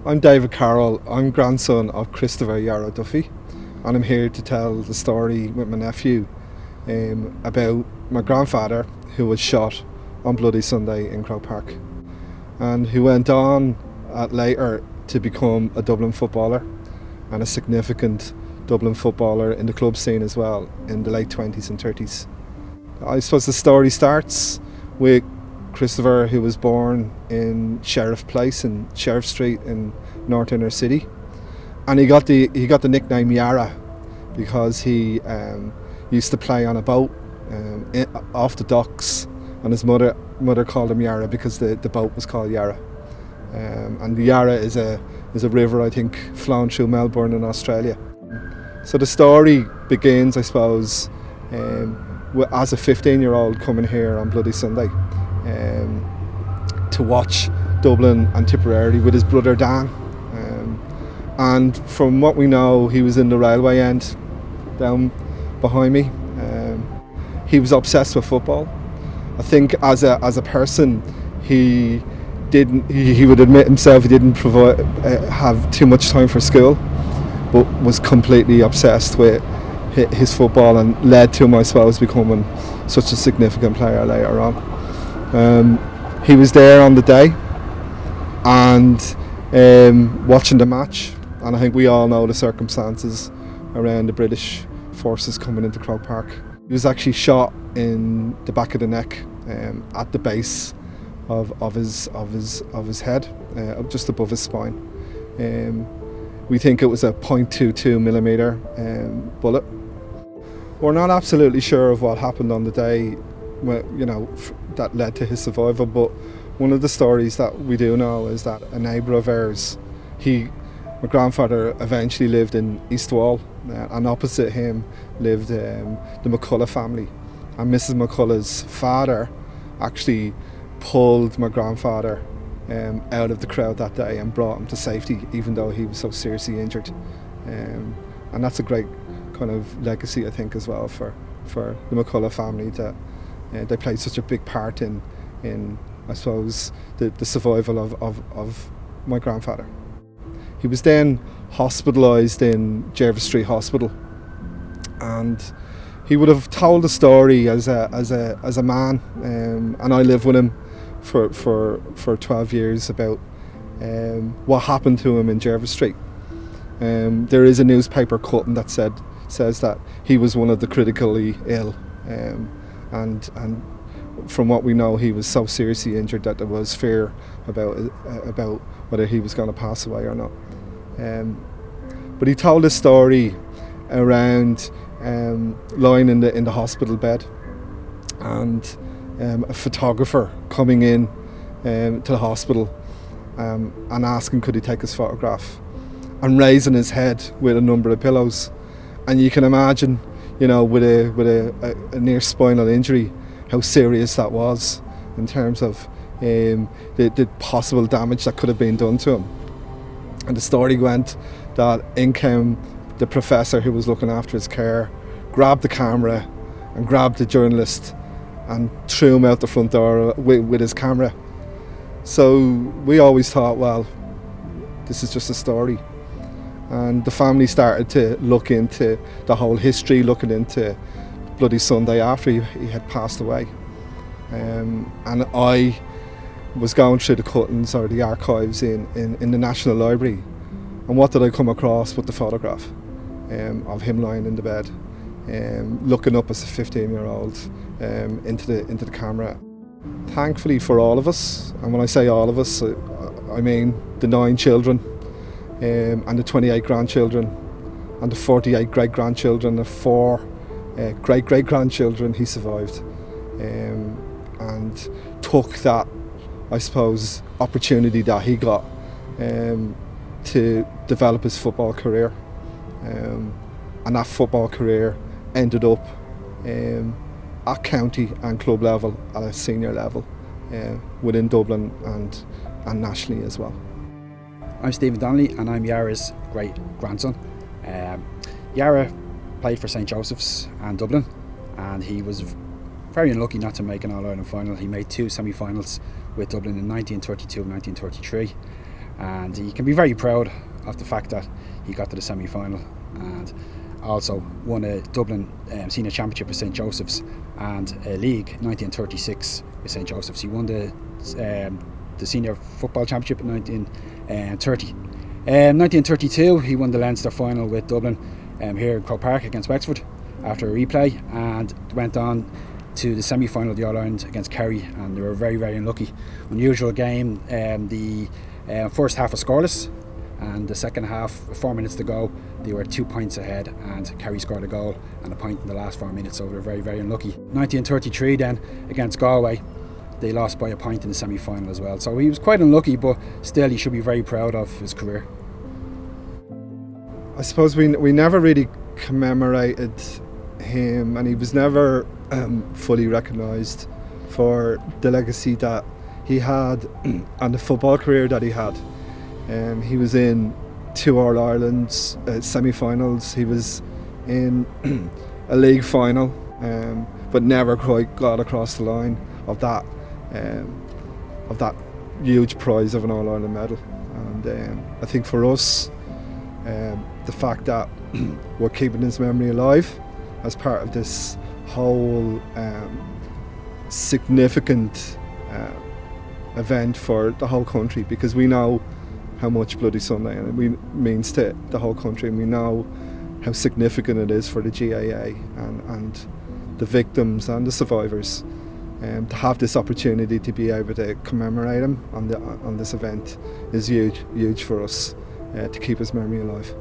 I'm David Carroll. I'm grandson of Christopher Yarra Duffy, and I'm here to tell the story with my nephew about my grandfather who was shot on Bloody Sunday in Croke Park, and who went on later to become a Dublin footballer and a significant Dublin footballer in the club scene as well in the late 20s and 30s. I suppose the story starts with Christopher, who was born in Sheriff Place in Sheriff Street in North Inner City, and he got the nickname Yarra because he used to play on a boat off the docks, and his mother called him Yarra because the boat was called Yarra. And the Yarra is a river, I think, flowing through Melbourne in Australia. So the story begins, I suppose, as a 15-year-old coming here on Bloody Sunday to watch Dublin and Tipperary with his brother Dan. And from what we know, he was in the railway end down behind me. He was obsessed with football. I think as a person, he would admit himself he didn't have too much time for school, but was completely obsessed with his football, and led to him, I suppose, becoming such a significant player later on. He was there on the day and watching the match, and I think we all know the circumstances around the British forces coming into Croke Park. He was actually shot in the back of the neck at the base of his head, just above his spine. We think it was a .22mm bullet. We're not absolutely sure of what happened on the day, that led to his survival. But one of the stories that we do know is that a neighbour of ours, my grandfather eventually lived in East Wall, and opposite him lived the McCullough family. And Mrs. McCullough's father actually pulled my grandfather out of the crowd that day and brought him to safety, even though he was so seriously injured. And that's a great kind of legacy, I think, as well for the McCullough family, that they played such a big part in I suppose, the survival of my grandfather. He was then hospitalised in Jervis Street Hospital, and he would have told the story as a man, and I lived with him for 12 years about what happened to him in Jervis Street. There is a newspaper cutting that says that he was one of the critically ill, and from what we know, he was so seriously injured that there was fear about whether he was going to pass away or not. But he told a story around lying in the hospital bed, and a photographer coming in to the hospital and asking could he take his photograph, and raising his head with a number of pillows. And you can imagine, with a near spinal injury, how serious that was in terms of the possible damage that could have been done to him. And the story went that in came the professor who was looking after his care, grabbed the camera and grabbed the journalist and threw him out the front door with his camera. So we always thought, well, this is just a story. And the family started to look into the whole history, looking into Bloody Sunday after he had passed away. And I was going through the cuttings or the archives in the National Library, and what did I come across but the photograph of him lying in the bed, looking up as a 15-year-old into the camera. Thankfully for all of us, and when I say all of us, I mean the 9 children and the 28 grandchildren and the 48 great-grandchildren, the 4 great-great-grandchildren, he survived, and took that, I suppose, opportunity that he got to develop his football career, and that football career ended up at county and club level, at a senior level, within Dublin and nationally as well. I'm Stephen Donnelly, and I'm Yarra's great grandson. Yarra played for St Joseph's and Dublin, and he was very unlucky not to make an All-Ireland final. He made 2 semi-finals with Dublin in 1932 and 1933. and he can be very proud of the fact that he got to the semi-final and also won a Dublin Senior Championship with St Joseph's and a league in 1936 with St Joseph's. He won the Senior Football Championship in 1930. 1932 he won the Leinster final with Dublin here in Croke Park against Wexford after a replay, and went on to the semi-final of the All-Ireland against Kerry, and they were very, very unlucky. Unusual game. The first half was scoreless, and the second half, 4 minutes to go, they were 2 points ahead, and Kerry scored a goal and a point in the last 4 minutes, so they were very, very unlucky. 1933 then against Galway, they lost by a point in the semi-final as well, so he was quite unlucky, but still he should be very proud of his career. I suppose we never really commemorated him, and he was never fully recognised for the legacy that he had and the football career that he had. He was in 2 All-Irelands semi-finals. He was in a league final, but never quite got across the line of that huge prize of an All-Ireland medal. And I think for us, the fact that we're keeping his memory alive as part of this whole significant event for the whole country, because we know how much Bloody Sunday means to the whole country, and we know how significant it is for the GAA and the victims and the survivors. To have this opportunity to be able to commemorate him on this event is huge for us, to keep his memory alive.